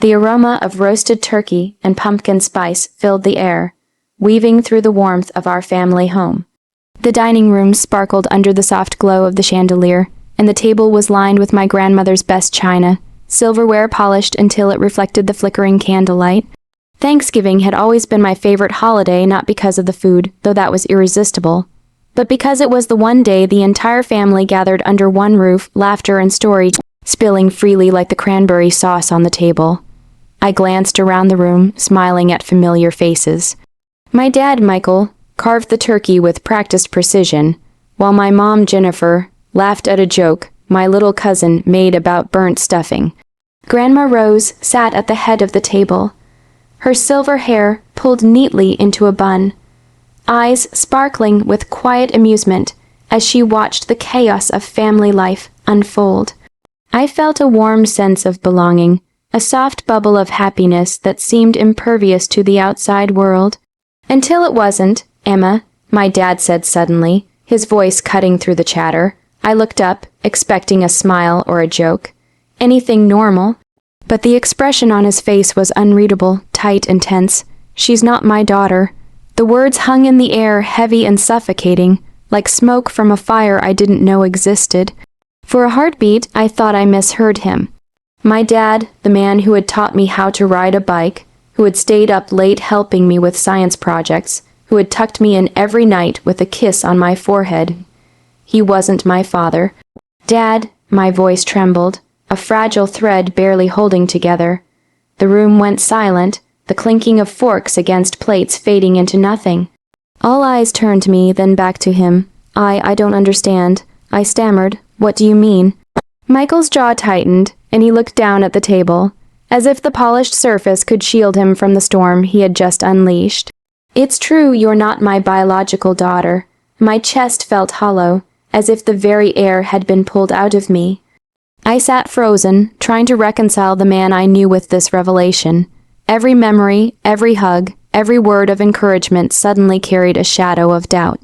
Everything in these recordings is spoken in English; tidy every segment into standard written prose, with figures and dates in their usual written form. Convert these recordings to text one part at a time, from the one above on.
The aroma of roasted turkey and pumpkin spice filled the air, weaving through the warmth of our family home. The dining room sparkled under the soft glow of the chandelier, and the table was lined with my grandmother's best china, silverware polished until it reflected the flickering candlelight. Thanksgiving had always been my favorite holiday, not because of the food, though that was irresistible, but because it was the one day the entire family gathered under one roof, laughter and story spilling freely like the cranberry sauce on the table. I glanced around the room, smiling at familiar faces. My dad, Michael, carved the turkey with practiced precision, while my mom, Jennifer, laughed at a joke my little cousin made about burnt stuffing. Grandma Rose sat at the head of the table, her silver hair pulled neatly into a bun, eyes sparkling with quiet amusement as she watched the chaos of family life unfold. I felt a warm sense of belonging, a soft bubble of happiness that seemed impervious to the outside world. Until it wasn't, Emma, my dad said suddenly, his voice cutting through the chatter. I looked up, expecting a smile or a joke. Anything normal. But the expression on his face was unreadable, tight and tense. She's not my daughter. The words hung in the air, heavy and suffocating, like smoke from a fire I didn't know existed. For a heartbeat, I thought I misheard him. My dad, the man who had taught me how to ride a bike, who had stayed up late helping me with science projects, who had tucked me in every night with a kiss on my forehead. He wasn't my father. Dad, my voice trembled, a fragile thread barely holding together. The room went silent, the clinking of forks against plates fading into nothing. All eyes turned to me, then back to him. I don't understand. I stammered. What do you mean? Michael's jaw tightened, and he looked down at the table, as if the polished surface could shield him from the storm he had just unleashed. It's true you're not my biological daughter. My chest felt hollow, as if the very air had been pulled out of me. I sat frozen, trying to reconcile the man I knew with this revelation. Every memory, every hug, every word of encouragement suddenly carried a shadow of doubt.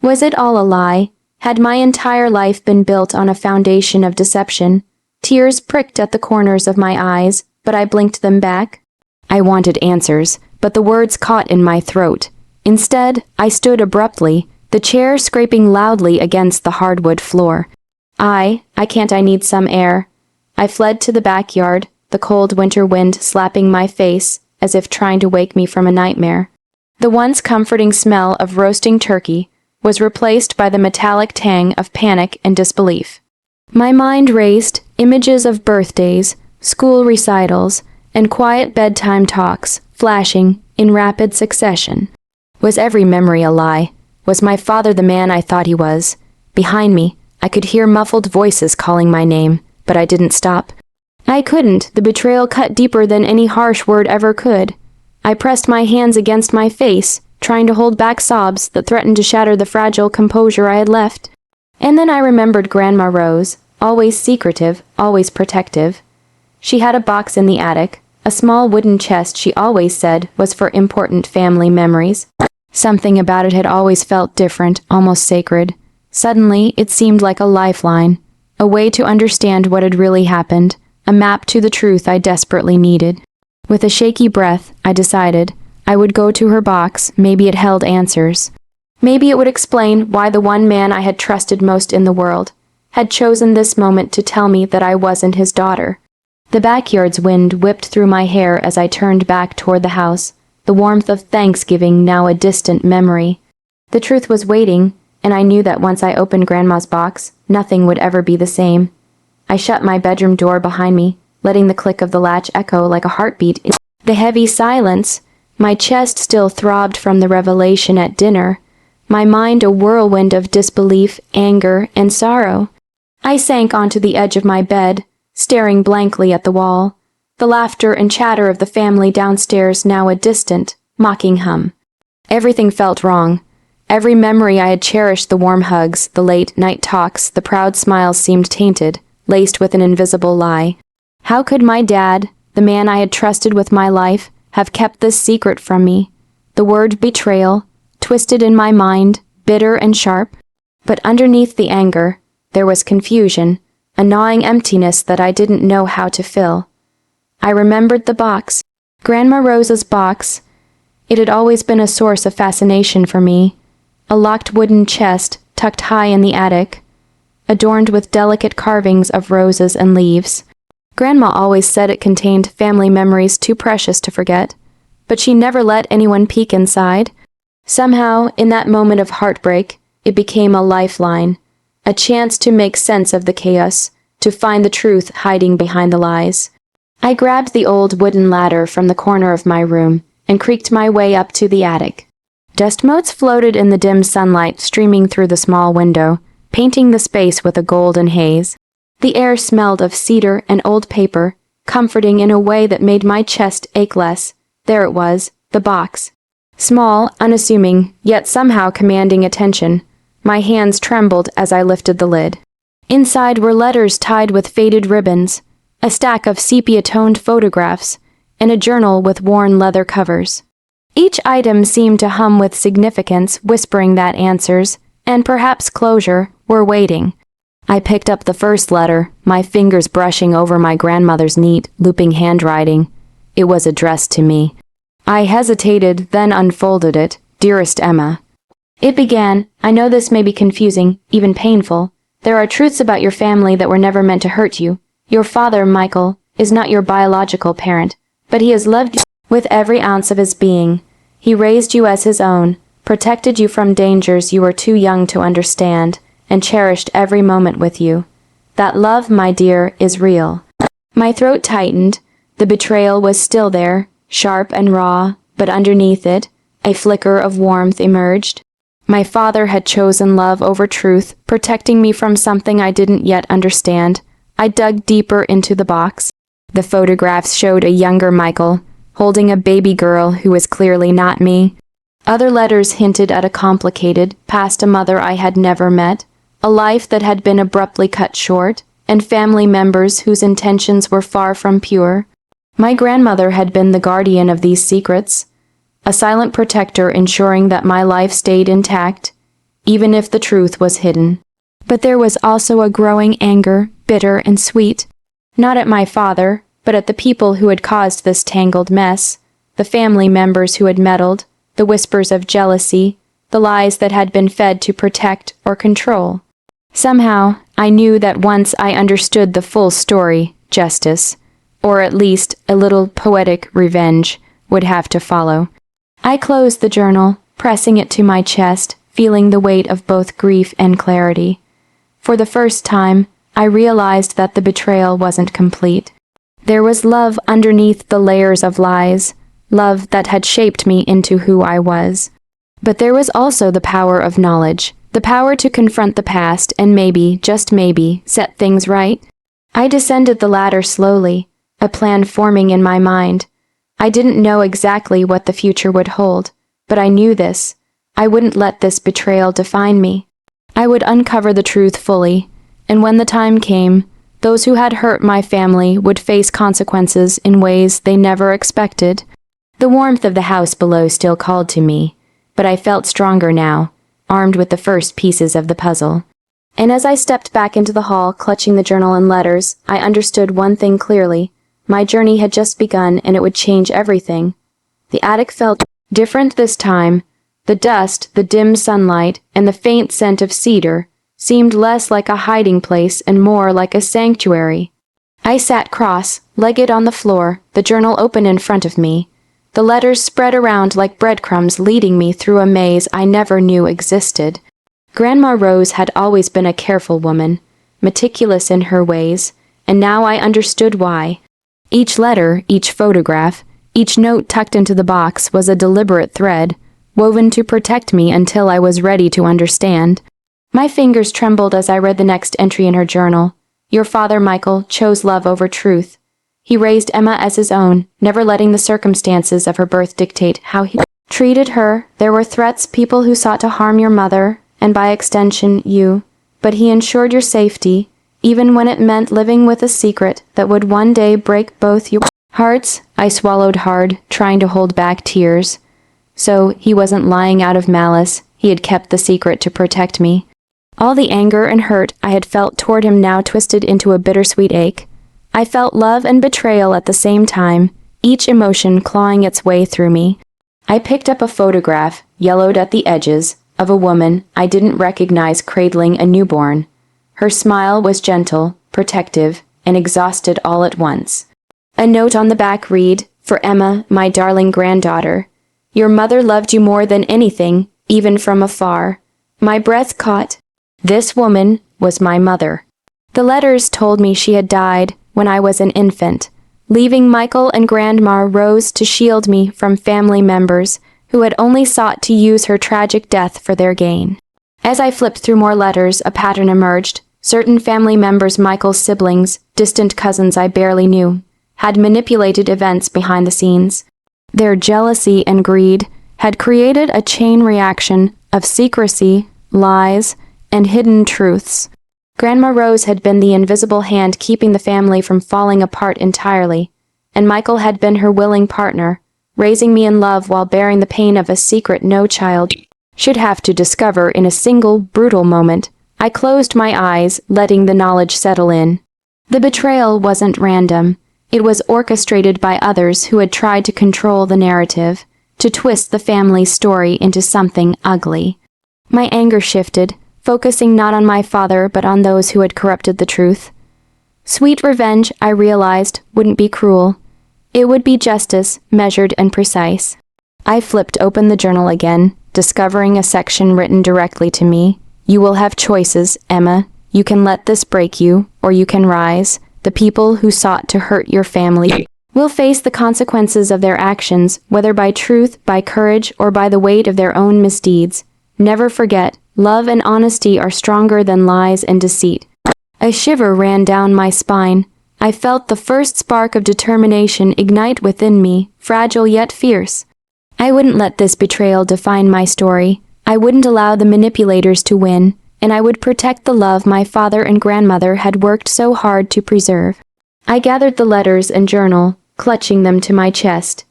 Was it all a lie? Had my entire life been built on a foundation of deception? Tears pricked at the corners of my eyes, but I blinked them back. I wanted answers, but the words caught in my throat. Instead, I stood abruptly, the chair scraping loudly against the hardwood floor. I need some air. I fled to the backyard, the cold winter wind slapping my face as if trying to wake me from a nightmare. The once comforting smell of roasting turkey was replaced by the metallic tang of panic and disbelief. My mind raced, images of birthdays, school recitals, and quiet bedtime talks, flashing in rapid succession. Was every memory a lie? Was my father the man I thought he was? Behind me, I could hear muffled voices calling my name, but I didn't stop. I couldn't. The betrayal cut deeper than any harsh word ever could. I pressed my hands against my face, trying to hold back sobs that threatened to shatter the fragile composure I had left. And then I remembered Grandma Rose, always secretive, always protective. She had a box in the attic, a small wooden chest she always said was for important family memories. Something about it had always felt different, almost sacred. Suddenly, it seemed like a lifeline, a way to understand what had really happened, a map to the truth I desperately needed. With a shaky breath, I decided I would go to her box. Maybe it held answers. Maybe it would explain why the one man I had trusted most in the world had chosen this moment to tell me that I wasn't his daughter. The backyard's wind whipped through my hair as I turned back toward the house, the warmth of Thanksgiving now a distant memory. The truth was waiting, and I knew that once I opened Grandma's box, nothing would ever be the same. I shut my bedroom door behind me, letting the click of the latch echo like a heartbeat in the heavy silence. My chest still throbbed from the revelation at dinner, my mind a whirlwind of disbelief, anger, and sorrow. I sank onto the edge of my bed, staring blankly at the wall, the laughter and chatter of the family downstairs now a distant, mocking hum. Everything felt wrong. Every memory I had cherished, the warm hugs, the late-night talks, the proud smiles seemed tainted, laced with an invisible lie. How could my dad, the man I had trusted with my life, have kept this secret from me? The word betrayal, twisted in my mind, bitter and sharp. But underneath the anger, there was confusion, a gnawing emptiness that I didn't know how to fill. I remembered the box. Grandma Rosa's box. It had always been a source of fascination for me. A locked wooden chest tucked high in the attic, adorned with delicate carvings of roses and leaves. Grandma always said it contained family memories too precious to forget, but she never let anyone peek inside. Somehow, in that moment of heartbreak, it became a lifeline, a chance to make sense of the chaos, to find the truth hiding behind the lies. I grabbed the old wooden ladder from the corner of my room and creaked my way up to the attic. Dust motes floated in the dim sunlight streaming through the small window, painting the space with a golden haze. The air smelled of cedar and old paper, comforting in a way that made my chest ache less. There it was, the box. Small, unassuming, yet somehow commanding attention. My hands trembled as I lifted the lid. Inside were letters tied with faded ribbons, a stack of sepia-toned photographs, and a journal with worn leather covers. Each item seemed to hum with significance, whispering that answers, and perhaps closure, were waiting. I picked up the first letter, my fingers brushing over my grandmother's neat, looping handwriting. It was addressed to me. I hesitated, then unfolded it. Dearest Emma. It began, I know this may be confusing, even painful. There are truths about your family that were never meant to hurt you. Your father, Michael, is not your biological parent, but he has loved you with every ounce of his being. He raised you as his own, protected you from dangers you were too young to understand, and cherished every moment with you. That love, my dear, is real. My throat tightened. The betrayal was still there, sharp and raw, but underneath it, a flicker of warmth emerged. My father had chosen love over truth, protecting me from something I didn't yet understand. I dug deeper into the box. The photographs showed a younger Michael, holding a baby girl who was clearly not me. Other letters hinted at a complicated past, a mother I had never met, a life that had been abruptly cut short, and family members whose intentions were far from pure. My grandmother had been the guardian of these secrets, a silent protector ensuring that my life stayed intact, even if the truth was hidden. But there was also a growing anger, bitter and sweet, not at my father, but at the people who had caused this tangled mess, the family members who had meddled, the whispers of jealousy, the lies that had been fed to protect or control. Somehow, I knew that once I understood the full story, justice, or at least a little poetic revenge, would have to follow. I closed the journal, pressing it to my chest, feeling the weight of both grief and clarity. For the first time, I realized that the betrayal wasn't complete. There was love underneath the layers of lies, love that had shaped me into who I was. But there was also the power of knowledge, the power to confront the past and maybe, just maybe, set things right. I descended the ladder slowly, a plan forming in my mind. I didn't know exactly what the future would hold, but I knew this. I wouldn't let this betrayal define me. I would uncover the truth fully, and when the time came, those who had hurt my family would face consequences in ways they never expected. The warmth of the house below still called to me, but I felt stronger now, armed with the first pieces of the puzzle. And as I stepped back into the hall, clutching the journal and letters, I understood one thing clearly. My journey had just begun, and it would change everything. The attic felt different this time. The dust, the dim sunlight, and the faint scent of cedar seemed less like a hiding place and more like a sanctuary. I sat cross-legged on the floor, the journal open in front of me. The letters spread around like breadcrumbs, leading me through a maze I never knew existed. Grandma Rose had always been a careful woman, meticulous in her ways, and now I understood why. Each letter, each photograph, each note tucked into the box was a deliberate thread, woven to protect me until I was ready to understand. My fingers trembled as I read the next entry in her journal. Your father, Michael, chose love over truth. He raised Emma as his own, never letting the circumstances of her birth dictate how he treated her. There were threats, people who sought to harm your mother, and by extension, you. But he ensured your safety, even when it meant living with a secret that would one day break both your hearts. I swallowed hard, trying to hold back tears. So he wasn't lying out of malice. He had kept the secret to protect me. All the anger and hurt I had felt toward him now twisted into a bittersweet ache. I felt love and betrayal at the same time, each emotion clawing its way through me. I picked up a photograph, yellowed at the edges, of a woman I didn't recognize cradling a newborn. Her smile was gentle, protective, and exhausted all at once. A note on the back read, "For Emma, my darling granddaughter. Your mother loved you more than anything, even from afar." My breath caught. This woman was my mother. The letters told me she had died when I was an infant, leaving Michael and Grandma Rose to shield me from family members who had only sought to use her tragic death for their gain. As I flipped through more letters, a pattern emerged. Certain family members, Michael's siblings, distant cousins I barely knew, had manipulated events behind the scenes. Their jealousy and greed had created a chain reaction of secrecy, lies, and hidden truths. Grandma Rose had been the invisible hand keeping the family from falling apart entirely, and Michael had been her willing partner, raising me in love while bearing the pain of a secret no child should have to discover in a single brutal moment. I closed my eyes, letting the knowledge settle in. The betrayal wasn't random. It was orchestrated by others who had tried to control the narrative, to twist the family's story into something ugly. My anger shifted, focusing not on my father but on those who had corrupted the truth. Sweet revenge, I realized, wouldn't be cruel. It would be justice, measured and precise. I flipped open the journal again, discovering a section written directly to me. "You will have choices, Emma. You can let this break you, or you can rise. The people who sought to hurt your family will face the consequences of their actions, whether by truth, by courage, or by the weight of their own misdeeds. Never forget, love and honesty are stronger than lies and deceit." A shiver ran down my spine. I felt the first spark of determination ignite within me, fragile yet fierce. I wouldn't let this betrayal define my story. I wouldn't allow the manipulators to win, and I would protect the love my father and grandmother had worked so hard to preserve. I gathered the letters and journal, clutching them to my chest.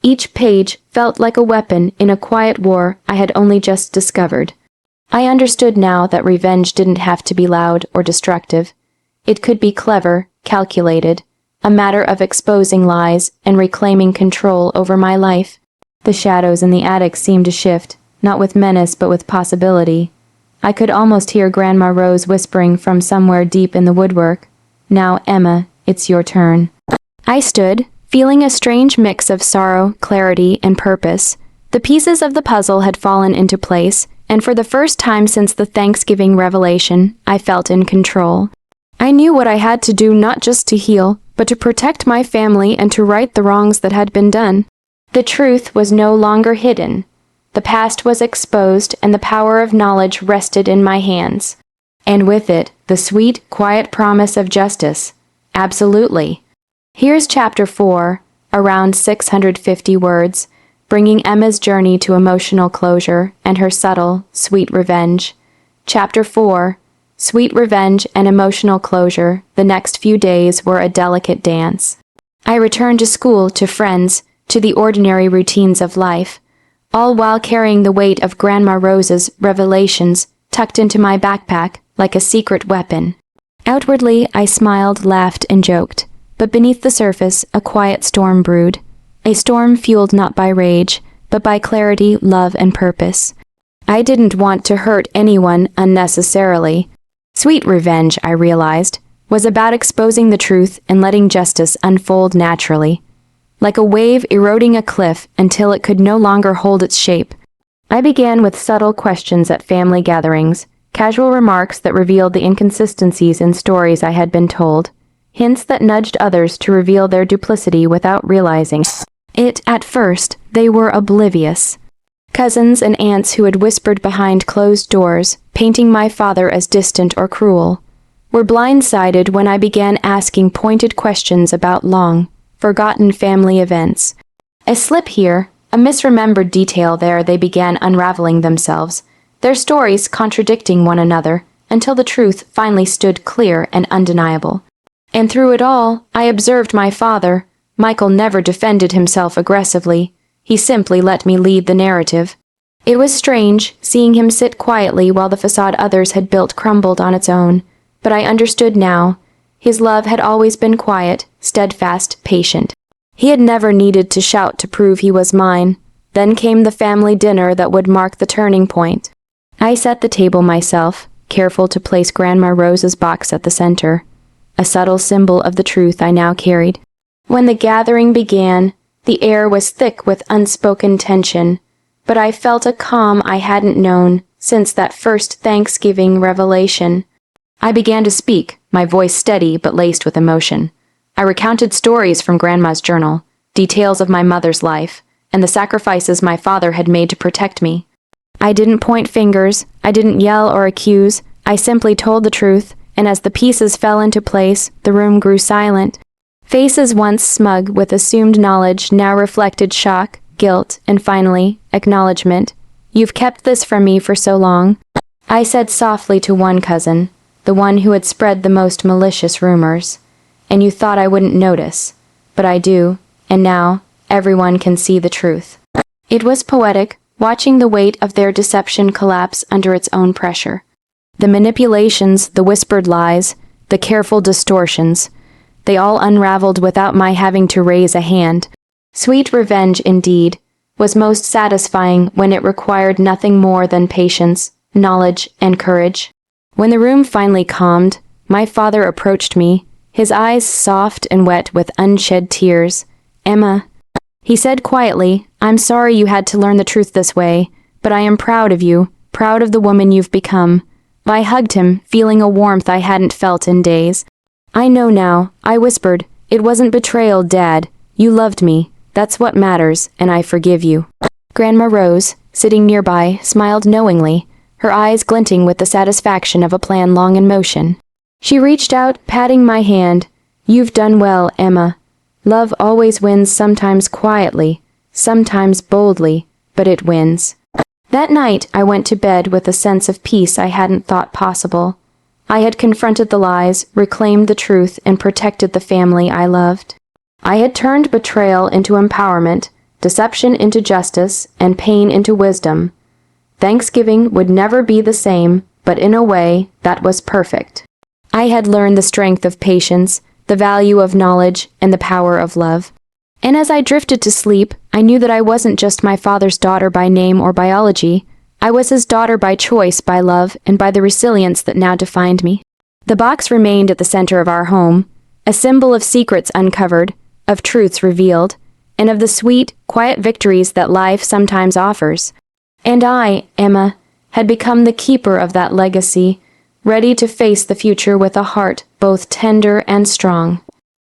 Each page felt like a weapon in a quiet war I had only just discovered. I understood now that revenge didn't have to be loud or destructive. It could be clever, calculated, a matter of exposing lies and reclaiming control over my life. The shadows in the attic seemed to shift, not with menace but with possibility. I could almost hear Grandma Rose whispering from somewhere deep in the woodwork, "Now, Emma, it's your turn." I stood, feeling a strange mix of sorrow, clarity, and purpose. The pieces of the puzzle had fallen into place, and for the first time since the Thanksgiving revelation, I felt in control. I knew what I had to do, not just to heal, but to protect my family and to right the wrongs that had been done. The truth was no longer hidden. The past was exposed, and the power of knowledge rested in my hands. And with it, the sweet, quiet promise of justice. Absolutely. Here's Chapter 4, around 650 words, bringing Emma's journey to emotional closure and her subtle, sweet revenge. Chapter 4, Sweet Revenge and Emotional Closure. The next few days were a delicate dance. I returned to school, to friends, to the ordinary routines of life, all while carrying the weight of Grandma Rose's revelations tucked into my backpack like a secret weapon. Outwardly, I smiled, laughed, and joked, but beneath the surface, a quiet storm brewed. A storm fueled not by rage, but by clarity, love, and purpose. I didn't want to hurt anyone unnecessarily. Sweet revenge, I realized, was about exposing the truth and letting justice unfold naturally, like a wave eroding a cliff until it could no longer hold its shape. I began with subtle questions at family gatherings, casual remarks that revealed the inconsistencies in stories I had been told, hints that nudged others to reveal their duplicity without realizing it. At first, they were oblivious. Cousins and aunts who had whispered behind closed doors, painting my father as distant or cruel, were blindsided when I began asking pointed questions about long, forgotten family events. A slip here, a misremembered detail there, they began unraveling themselves, their stories contradicting one another, until the truth finally stood clear and undeniable. And through it all, I observed my father. Michael never defended himself aggressively. He simply let me lead the narrative. It was strange, seeing him sit quietly while the facade others had built crumbled on its own, but I understood now. His love had always been quiet, steadfast, patient. He had never needed to shout to prove he was mine. Then came the family dinner that would mark the turning point. I set the table myself, careful to place Grandma Rose's box at the center, a subtle symbol of the truth I now carried. When the gathering began, the air was thick with unspoken tension, but I felt a calm I hadn't known since that first Thanksgiving revelation. I began to speak, my voice steady but laced with emotion. I recounted stories from Grandma's journal, details of my mother's life, and the sacrifices my father had made to protect me. I didn't point fingers, I didn't yell or accuse, I simply told the truth, and as the pieces fell into place, the room grew silent. Faces once smug with assumed knowledge now reflected shock, guilt, and finally, acknowledgement. "You've kept this from me for so long," I said softly to one cousin, the one who had spread the most malicious rumors. "And you thought I wouldn't notice. But I do, and now, everyone can see the truth." It was poetic, watching the weight of their deception collapse under its own pressure. The manipulations, the whispered lies, the careful distortions, they all unraveled without my having to raise a hand. Sweet revenge, indeed, was most satisfying when it required nothing more than patience, knowledge, and courage. When the room finally calmed, my father approached me, his eyes soft and wet with unshed tears. "Emma," he said quietly, "I'm sorry you had to learn the truth this way, but I am proud of you, proud of the woman you've become." I hugged him, feeling a warmth I hadn't felt in days. "I know now," I whispered. "It wasn't betrayal, Dad. You loved me. That's what matters, and I forgive you." Grandma Rose, sitting nearby, smiled knowingly, her eyes glinting with the satisfaction of a plan long in motion. She reached out, patting my hand. "You've done well, Emma. Love always wins, sometimes quietly, sometimes boldly, but it wins." That night, I went to bed with a sense of peace I hadn't thought possible. I had confronted the lies, reclaimed the truth, and protected the family I loved. I had turned betrayal into empowerment, deception into justice, and pain into wisdom. Thanksgiving would never be the same, but in a way, that was perfect. I had learned the strength of patience, the value of knowledge, and the power of love. And as I drifted to sleep, I knew that I wasn't just my father's daughter by name or biology. I was his daughter by choice, by love, and by the resilience that now defined me. The box remained at the center of our home, a symbol of secrets uncovered, of truths revealed, and of the sweet, quiet victories that life sometimes offers. And I, Emma, had become the keeper of that legacy, ready to face the future with a heart both tender and strong.